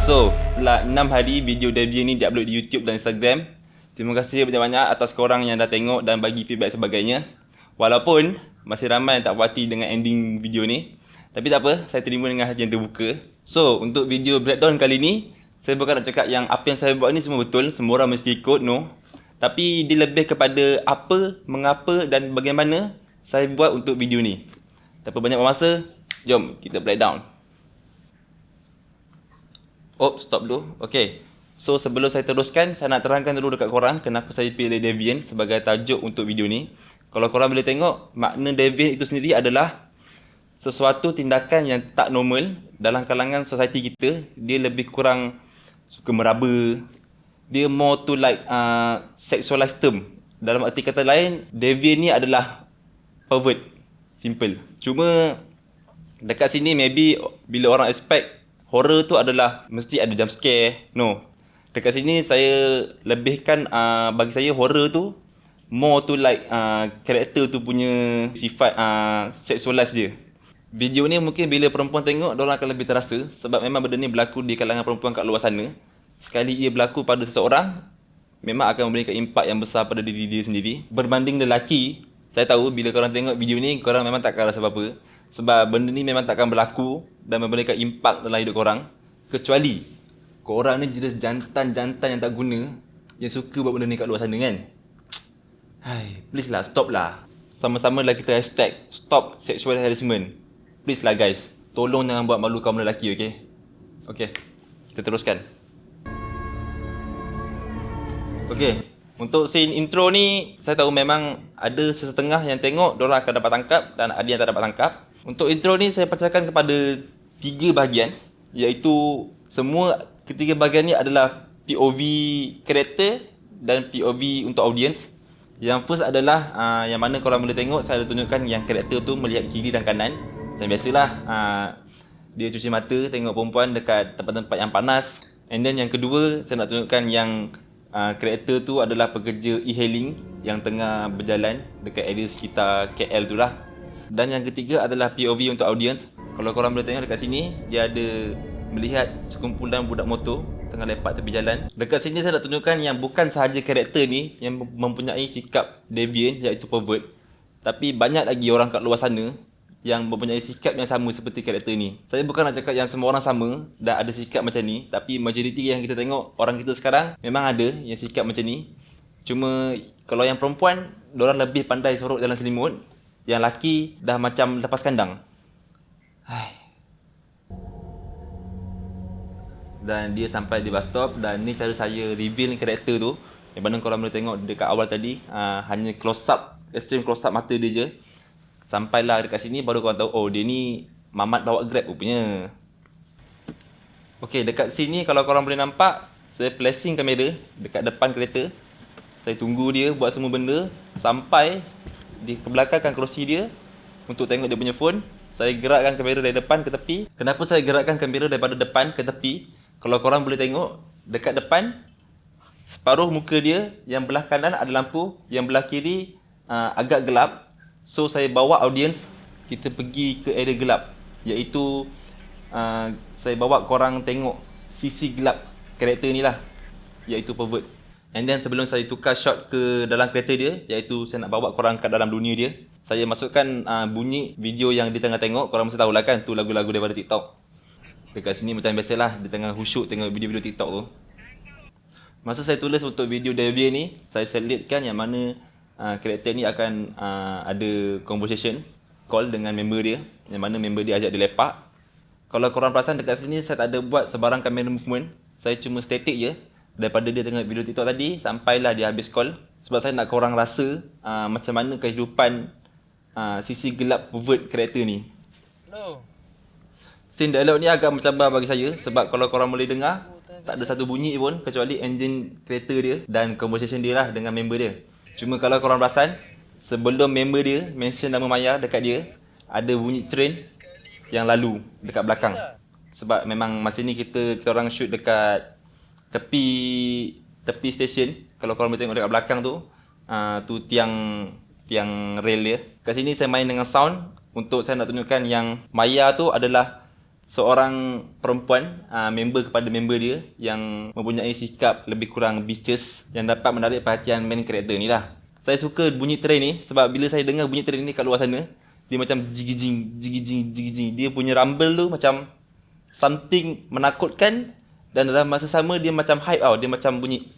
So, setelah 6 hari video Deviant ni diupload di YouTube dan Instagram. Terima kasih banyak-banyak atas korang yang dah tengok dan bagi feedback sebagainya. Walaupun masih ramai yang tak puas hati dengan ending video ni, tapi tak apa, saya terima dengan hati yang terbuka. So, untuk video breakdown kali ni, saya bukan nak cakap yang apa yang saya buat ni semua betul, semua orang mesti ikut, no. Tapi dia lebih kepada apa, mengapa dan bagaimana saya buat untuk video ni. Tanpa banyak masa, jom kita breakdown. Oh, stop dulu. Okay. So, sebelum saya teruskan, saya nak terangkan dulu dekat korang kenapa saya pilih Deviant sebagai tajuk untuk video ni. Kalau korang boleh tengok, makna Deviant itu sendiri adalah sesuatu tindakan yang tak normal dalam kalangan society kita. Dia lebih kurang suka meraba. Dia more to like sexualized term. Dalam arti kata lain, Deviant ni adalah pervert. Simple. Cuma dekat sini maybe bila orang expect horror tu adalah mesti ada jump scare. No. Dekat sini saya lebihkan bagi saya horror tu more to like karakter tu punya sifat sexualize dia. Video ni mungkin bila perempuan tengok diorang akan lebih terasa sebab memang benda ni berlaku di kalangan perempuan kat luar sana. Sekali ia berlaku pada seseorang, memang akan memberikan impak yang besar pada diri dia sendiri. Berbanding lelaki, saya tahu bila korang tengok video ni korang memang takkan rasa apa-apa. Sebab benda ni memang takkan berlaku dan memberikan impak dalam hidup korang. Kecuali korang ni jenis jantan-jantan yang tak guna, yang suka buat benda ni kat luar sana kan. Hai, please lah, stop lah. Sama-sama lah kita hashtag stop sexual harassment. Please lah guys, tolong jangan buat malu kaum lelaki, okay? Okay, kita teruskan. Okay, untuk scene intro ni, saya tahu memang ada sesetengah yang tengok, diorang akan dapat tangkap dan ada yang tak dapat tangkap. Untuk intro ni saya pecahkan kepada 3 bahagian, iaitu semua ketiga bahagian ni adalah POV karakter dan POV untuk audience. Yang first adalah yang mana korang boleh tengok saya tunjukkan yang karakter tu melihat kiri dan kanan. Macam biasalah, dia cuci mata tengok perempuan dekat tempat-tempat yang panas. And then yang kedua saya nak tunjukkan yang karakter tu adalah pekerja e-hailing yang tengah berjalan dekat area sekitar KL tu lah. Dan yang ketiga adalah POV untuk audience. Kalau korang boleh tengok dekat sini, dia ada melihat sekumpulan budak motor tengah lepak tepi jalan. Dekat sini saya nak tunjukkan yang bukan sahaja karakter ni yang mempunyai sikap deviant, iaitu pervert. Tapi banyak lagi orang kat luar sana yang mempunyai sikap yang sama seperti karakter ni. Saya bukan nak cakap yang semua orang sama dan ada sikap macam ni, tapi majoriti yang kita tengok orang kita sekarang memang ada yang sikap macam ni. Cuma kalau yang perempuan, diorang lebih pandai sorok dalam selimut. Yang laki dah macam lepas kandang. Dan dia sampai di bus stop dan ni cara saya reveal karakter tu. Yang mana korang boleh tengok dekat awal tadi, hanya close up, extreme close up mata dia je. Sampailah dekat sini baru korang tahu, oh dia ni mamat bawa Grab rupanya. Okey, dekat sini kalau korang boleh nampak, saya flashing kamera dekat depan kereta. Saya tunggu dia buat semua benda sampai di kebelakangkan kerusi dia untuk tengok dia punya phone. Saya gerakkan kamera dari depan ke tepi. Kenapa saya gerakkan kamera daripada depan ke tepi? Kalau korang boleh tengok dekat depan, separuh muka dia yang belah kanan ada lampu, yang belah kiri agak gelap. So saya bawa audience kita pergi ke area gelap, iaitu saya bawa korang tengok sisi gelap karakter ni lah, iaitu pervert. And then sebelum saya tukar shot ke dalam kereta dia, iaitu saya nak bawa korang kat dalam dunia dia, saya masukkan bunyi video yang dia tengah tengok. Korang mesti tahulah kan, tu lagu-lagu daripada TikTok. Dekat sini macam biasalah, dia tengah khusyuk tengok video-video TikTok tu. Masa saya tulis untuk video Deviant ni, saya selectkan yang mana karakter ni akan ada conversation call dengan member dia, yang mana member dia ajak dia lepak. Kalau korang perasan dekat sini, saya tak ada buat sebarang kamera movement. Saya cuma static je daripada dia tengok video TikTok tadi sampailah dia habis call. Sebab saya nak korang rasa macam mana kehidupan sisi gelap pervert karakter ni. Hello. Scene dialog ni agak mencabar bagi saya sebab kalau korang boleh dengar, tak ada satu bunyi pun kecuali engine kereta dia dan conversation dia lah dengan member dia. Cuma kalau korang perasan, sebelum member dia mention nama Maya dekat dia, ada bunyi train yang lalu dekat belakang. Sebab memang masa ni kita orang shoot dekat tepi stesen. Kalau korang boleh tengok dekat belakang tu, tu tiang rail dia. Kat sini saya main dengan sound untuk saya nak tunjukkan yang Maya tu adalah seorang perempuan, member kepada member dia yang mempunyai sikap lebih kurang bitches yang dapat menarik perhatian main character ni lah. Saya suka bunyi train ni sebab bila saya dengar bunyi train ni kat luar sana, dia macam jigijing, jigijing, jigijing. Dia punya rumble tu macam something menakutkan dan dalam masa sama dia macam hype tau. Dia macam bunyi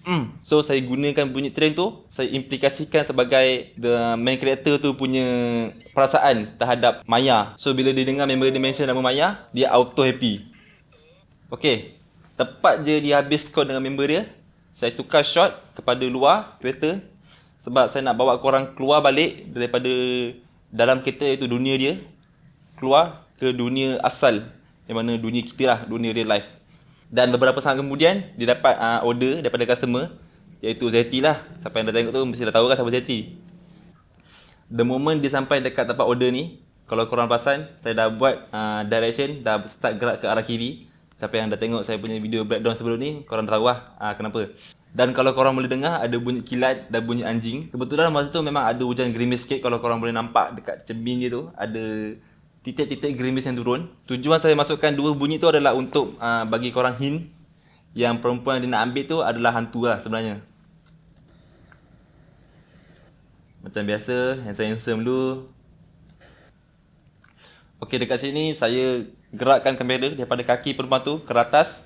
So saya gunakan bunyi train tu, saya implikasikan sebagai the main character tu punya perasaan terhadap Maya. So bila dia dengar member dia mention nama Maya, dia auto happy. Okay, tepat je dia habis call dengan member dia, saya tukar shot kepada luar kereta sebab saya nak bawa korang keluar balik daripada dalam kereta, iaitu dunia dia, keluar ke dunia asal, yang mana dunia kita lah, dunia real life. Dan beberapa saat kemudian dia dapat order daripada customer, iaitu Zeti lah. Siapa yang dah tengok tu mesti dah tahu kan siapa Zeti. The moment dia sampai dekat tempat order ni, kalau korang perasan, saya dah buat direction, dah start gerak ke arah kiri. Siapa yang dah tengok saya punya video breakdown sebelum ni, korang dah tahu lah kenapa. Dan kalau korang boleh dengar, ada bunyi kilat dan bunyi anjing. Kebetulan masa tu memang ada hujan gerimis sikit. Kalau korang boleh nampak dekat cermin dia tu, ada titik-titik gerimis yang turun. Tujuan saya masukkan dua bunyi tu adalah untuk bagi korang hint yang perempuan yang dia nak ambil tu adalah hantu lah sebenarnya. Macam biasa, handsome dulu. Okey, dekat sini saya gerakkan kamera daripada kaki perempuan tu ke atas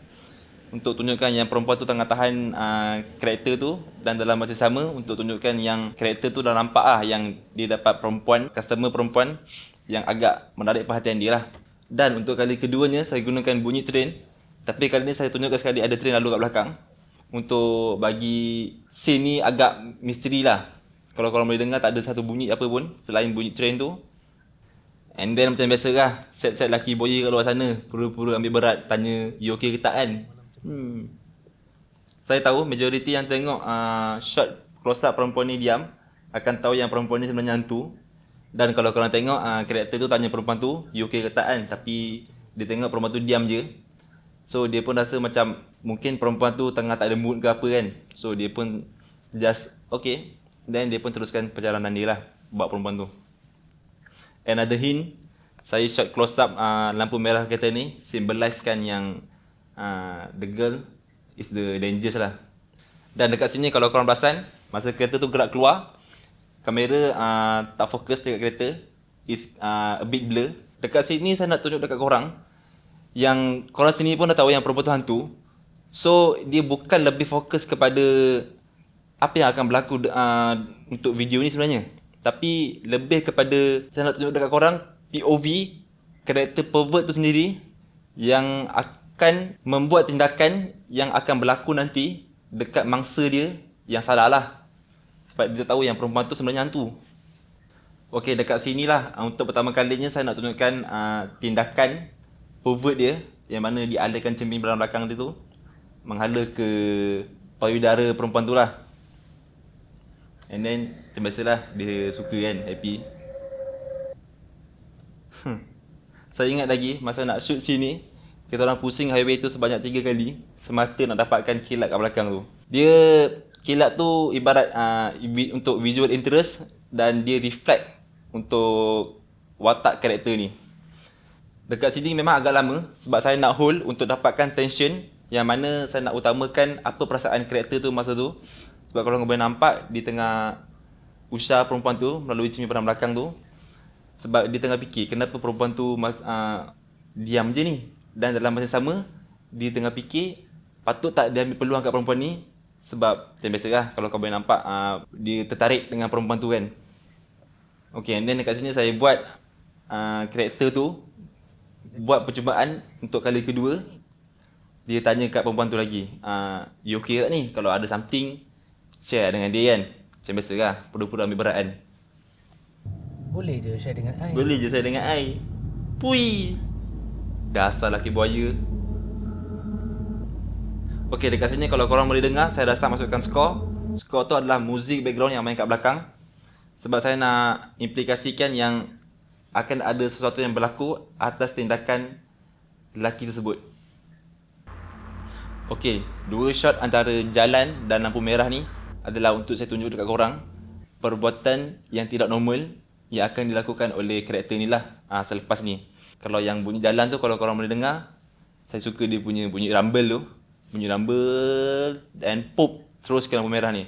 untuk tunjukkan yang perempuan tu tengah tahan karakter tu, dan dalam masa sama untuk tunjukkan yang karakter tu dah nampak yang dia dapat customer perempuan yang agak menarik perhatian dia lah. Dan untuk kali keduanya saya gunakan bunyi train, tapi kali ni saya tunjukkan sekali ada train lalu kat belakang untuk bagi scene ni agak misteri lah. Kalau korang boleh dengar, tak ada satu bunyi apa pun selain bunyi train tu. And then macam biasa lah, set-set lelaki boya kat luar sana pura-pura ambil berat, tanya you okay ke tak kan. Saya tahu majoriti yang tengok shot close up perempuan ni diam akan tahu yang perempuan ni sebenarnya hantu. Dan kalau korang tengok karakter tu tanya perempuan tu you okay ke tak kan, tapi dia tengok perempuan tu diam je. So dia pun rasa macam mungkin perempuan tu tengah tak ada mood ke apa kan. So dia pun just okay, then dia pun teruskan perjalanan dia lah bawa perempuan tu. Another hint, saya shot close up lampu merah kereta ni symbolizekan yang the girl is the dangerous lah. Dan dekat sini kalau korang perasan, masa kereta tu gerak keluar, kamera tak fokus dekat kereta, is a bit blur. Dekat sini saya nak tunjuk dekat korang yang korang sini pun dah tahu yang perempuan tu hantu. So dia bukan lebih fokus kepada apa yang akan berlaku untuk video ni sebenarnya, tapi lebih kepada saya nak tunjuk dekat korang POV karakter pervert tu sendiri yang akan membuat tindakan yang akan berlaku nanti dekat mangsa dia yang salah lah. Sebab dia tahu yang perempuan tu sebenarnya hantu. Okey, dekat sinilah untuk pertama kalinya saya nak tunjukkan tindakan pervert dia, yang mana dia alihkan cermin belakang dia tu menghala ke payudara perempuan tu lah. And then macam biasalah, dia suka kan, happy. Saya ingat lagi masa nak shoot sini, kita orang pusing highway tu sebanyak 3 kali semata nak dapatkan kilat kat belakang tu. Dia kilat tu ibarat untuk visual interest, dan dia reflect untuk watak karakter ni. Dekat sini memang agak lama sebab saya nak hold untuk dapatkan tension, yang mana saya nak utamakan apa perasaan karakter tu masa tu. Sebab kalau korang boleh nampak, dia tengah usah perempuan tu melalui cermin pandang belakang tu. Sebab dia tengah fikir kenapa perempuan tu diam je ni. Dan dalam masa sama, dia tengah fikir patut tak dia ambil peluang kat perempuan ni. Sebab macam biasa lah, kalau kau boleh nampak dia tertarik dengan perempuan tu kan. Okay, and then dekat sini saya buat karakter tu buat percubaan untuk kali kedua. Dia tanya kat perempuan tu lagi, you okay tak ni? Kalau ada something, share dengan dia kan. Macam biasa lah, pura-pura ambil berat kan. Boleh je share dengan I. Boleh je saya dengan I. Pui, dasar lelaki buaya. Okay, dekat sini kalau korang boleh dengar, saya dah start masukkan score. Score tu adalah muzik background yang main kat belakang. Sebab saya nak implikasikan yang akan ada sesuatu yang berlaku atas tindakan lelaki tersebut. Okay, dua shot antara jalan dan lampu merah ni adalah untuk saya tunjuk dekat korang perbuatan yang tidak normal yang akan dilakukan oleh karakter ni lah selepas ni. Kalau yang bunyi jalan tu, kalau korang boleh dengar, saya suka dia punya bunyi rumble tu. Bunyi rumble dan pop terus ke lampu merah ni.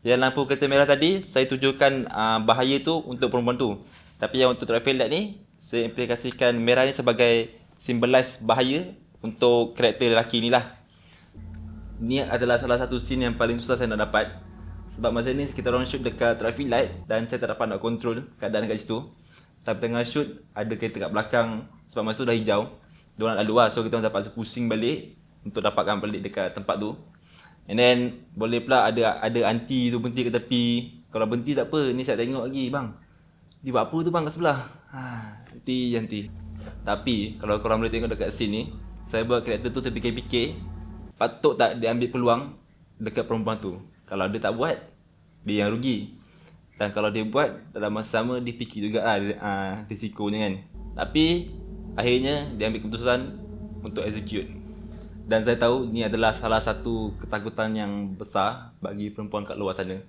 Yang lampu kereta merah tadi, saya tujukan bahaya tu untuk perempuan tu. Tapi yang untuk traffic light ni, saya implikasikan merah ni sebagai symbolize bahaya untuk karakter lelaki ni lah. Ni adalah salah satu scene yang paling susah saya nak dapat. Sebab masa ni kita orang shoot dekat traffic light dan saya tak dapat nak control keadaan kat situ. Tapi tengah shoot ada kereta kat belakang sebab masa tu dah hijau. Diorang nak lalu lah, so kita orang terpaksa pusing balik untuk dapatkan balik dekat tempat tu. And then boleh pula ada aunty tu berhenti kat tepi. Kalau berhenti tak apa, ni saya tengok lagi, bang. Dia buat apa tu bang kat sebelah? Nanti. Tapi kalau korang boleh tengok dekat scene ni, saya buat karakter tu terfikir-fikir, patut tak dia ambil peluang dekat perempuan tu. Kalau dia tak buat, dia yang rugi. Dan kalau dia buat, dalam masa sama dia fikir juga risikonya kan. Tapi akhirnya dia ambil keputusan untuk execute. Dan saya tahu ni adalah salah satu ketakutan yang besar bagi perempuan kat luar sana.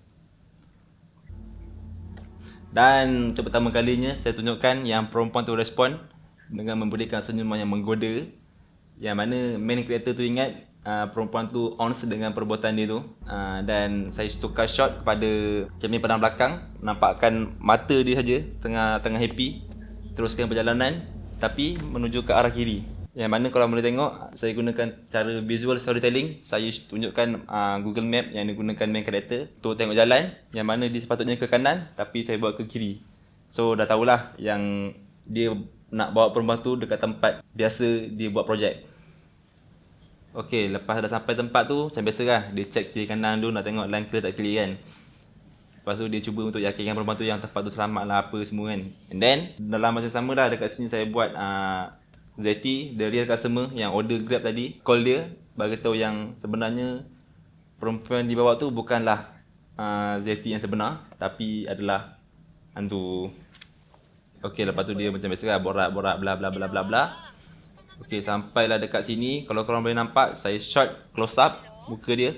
Dan untuk pertama kalinya saya tunjukkan yang perempuan tu respon dengan memberikan senyuman yang menggoda. Yang mana main character tu ingat perempuan tu ons dengan perbuatan dia tu. Dan saya tukar shot kepada cermin pandang belakang, nampakkan mata dia saja tengah happy. Teruskan perjalanan tapi menuju ke arah kiri. Yang mana kalau boleh tengok, saya gunakan cara visual storytelling. Saya tunjukkan Google Map yang digunakan main character tu tengok jalan yang mana dia sepatutnya ke kanan tapi saya bawa ke kiri. So dah tahulah yang dia nak bawa perempuan tu dekat tempat biasa dia buat projek. Okey, lepas dah sampai tempat tu, macam biasa lah, dia check kiri kanan dulu nak tengok line clear tak clear kan. Lepas tu dia cuba untuk yakinkan perempuan tu yang tempat tu selamat lah apa semua kan. And then dalam masa sama dah dekat sini saya buat Zeti, the real customer yang order Grab tadi, call dia bagi tahu yang sebenarnya perempuan di bawah tu bukanlah Zeti yang sebenar tapi adalah hantu. Okey, lepas tu dia macam biasa lah borak-borak bla bla bla bla bla. Okey, sampailah dekat sini. Kalau korang boleh nampak, saya shot close up muka dia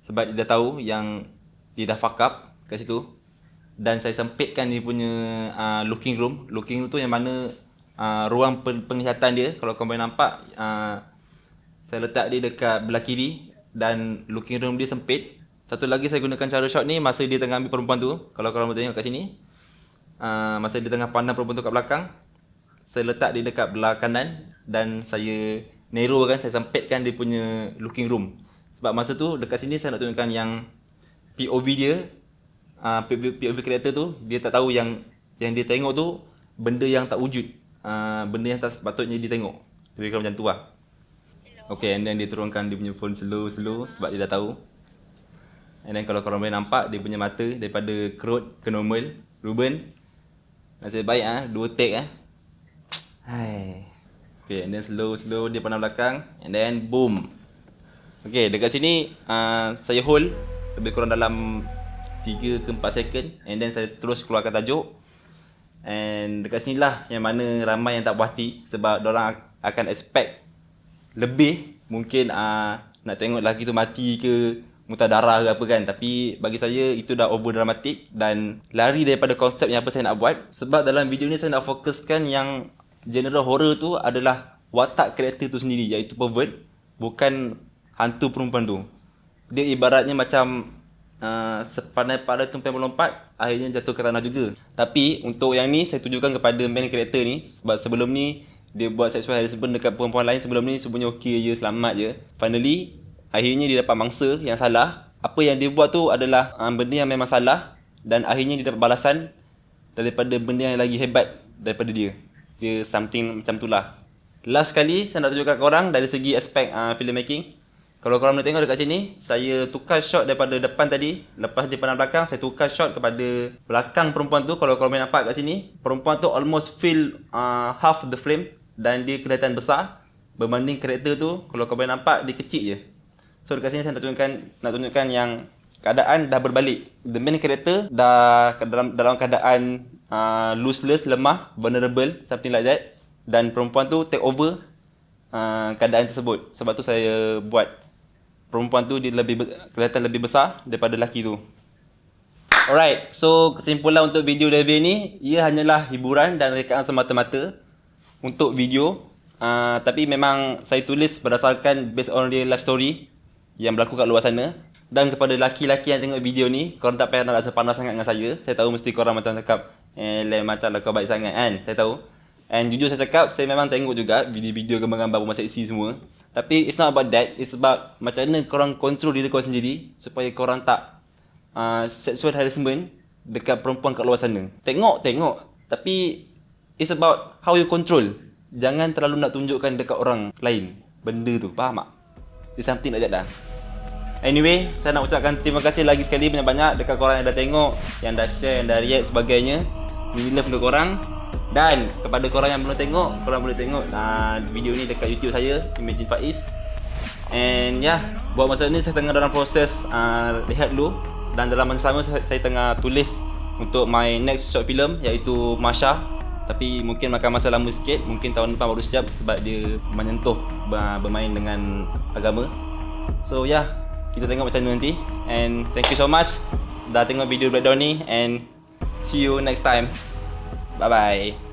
sebab dia dah tahu yang dia dah fuck up kat situ. Dan saya sempitkan dia punya looking room. Looking room tu yang mana ruang penglihatan dia. Kalau korang boleh nampak, saya letak dia dekat belah kiri dan looking room dia sempit. Satu lagi saya gunakan cara shot ni masa dia tengah ambil perempuan tu. Kalau korang boleh tengok kat sini, masa dia tengah pandang perempuan tu kat belakang, saya letak dia dekat belah kanan dan saya narrow kan, saya sempitkan dia punya looking room. Sebab masa tu dekat sini saya nak tunjukkan yang POV dia, POV karakter tu, dia tak tahu yang dia tengok tu benda yang tak wujud, benda yang tak sepatutnya dia tengok. Lebih kurang macam tu lah. Okay, and then dia turunkan dia punya phone slow sebab dia dah tahu. And then kalau korang boleh nampak, dia punya mata daripada kerut ke normal. Ruben, nasib baik 2 take Hai. Okay, and then slow dia pandang belakang. And then boom. Okay, dekat sini saya hold lebih kurang dalam 3 ke 4 second. And then saya terus keluarkan tajuk. And dekat sinilah yang mana ramai yang tak puas hati sebab diorang akan expect lebih. Mungkin nak tengok lelaki tu mati ke, muntah darah ke apa kan. Tapi bagi saya itu dah over dramatic dan lari daripada konsep yang apa saya nak buat. Sebab dalam video ni saya nak fokuskan yang genre horror tu adalah watak karakter tu sendiri, iaitu pervert, bukan hantu perempuan tu. Dia ibaratnya macam sepandai-pandai tumpai melompat, akhirnya jatuh ke tanah juga. Tapi untuk yang ni saya tujukan kepada main karakter ni sebab sebelum ni dia buat sexual harassment dekat perempuan lain. Sebelum ni sebenarnya okey je, selamat je. Finally akhirnya dia dapat mangsa yang salah. Apa yang dia buat tu adalah benda yang memang salah dan akhirnya dia dapat balasan daripada benda yang lagi hebat daripada dia. Dia something macam tu lah. Last sekali saya nak tunjukkan korang dari segi aspek filmmaking. Kalau korang boleh tengok dekat sini, saya tukar shot daripada depan tadi. Lepas dia pandang belakang, saya tukar shot kepada belakang perempuan tu. Kalau korang boleh nampak kat sini, perempuan tu almost fill half the frame dan dia kelihatan besar berbanding karakter tu. Kalau korang boleh nampak, dia kecil je. So dekat sini saya nak tunjukkan yang keadaan dah berbalik. The main character dah dalam keadaan lossless, lemah, vulnerable, something like that. Dan perempuan tu take over keadaan tersebut. Sebab tu saya buat perempuan tu dia kelihatan lebih besar daripada lelaki tu. Alright, so kesimpulan untuk video review ni, ia hanyalah hiburan dan rekaan semata-mata. untuk video. Tapi memang saya tulis berdasarkan based on real life story yang berlaku kat luar sana. Dan kepada lelaki-lelaki yang tengok video ni, korang tak payah nak rasa panas sangat dengan saya. Saya tahu mesti korang macam cakap macam lah kau baik sangat kan. Saya tahu. And jujur saya cakap, saya memang tengok juga video-video gambar-gambar rumah seksi semua. Tapi it's not about that. It's about macam mana korang control diri korang sendiri supaya korang tak sexual harassment dekat perempuan kat luar sana. Tengok. Tapi it's about how you control. Jangan terlalu nak tunjukkan dekat orang lain benda tu. Faham tak? It's something like that dah. Anyway, saya nak ucapkan terima kasih lagi sekali banyak-banyak dekat korang yang dah tengok, yang dah share, yang dah react sebagainya. We love untuk korang. Dan kepada korang yang belum tengok, korang boleh tengok video ni dekat YouTube saya, Imagine Faiz. And buat masa ni saya tengah dalam proses rehat dulu. Dan dalam masa sama saya tengah tulis untuk my next short film, iaitu Masha. Tapi mungkin makan masa lama sikit, mungkin tahun depan baru siap sebab dia menyentuh bermain dengan agama. So kita tengok macam mana nanti. And thank you so much dah tengok video breakdown ni, and see you next time. Bye bye.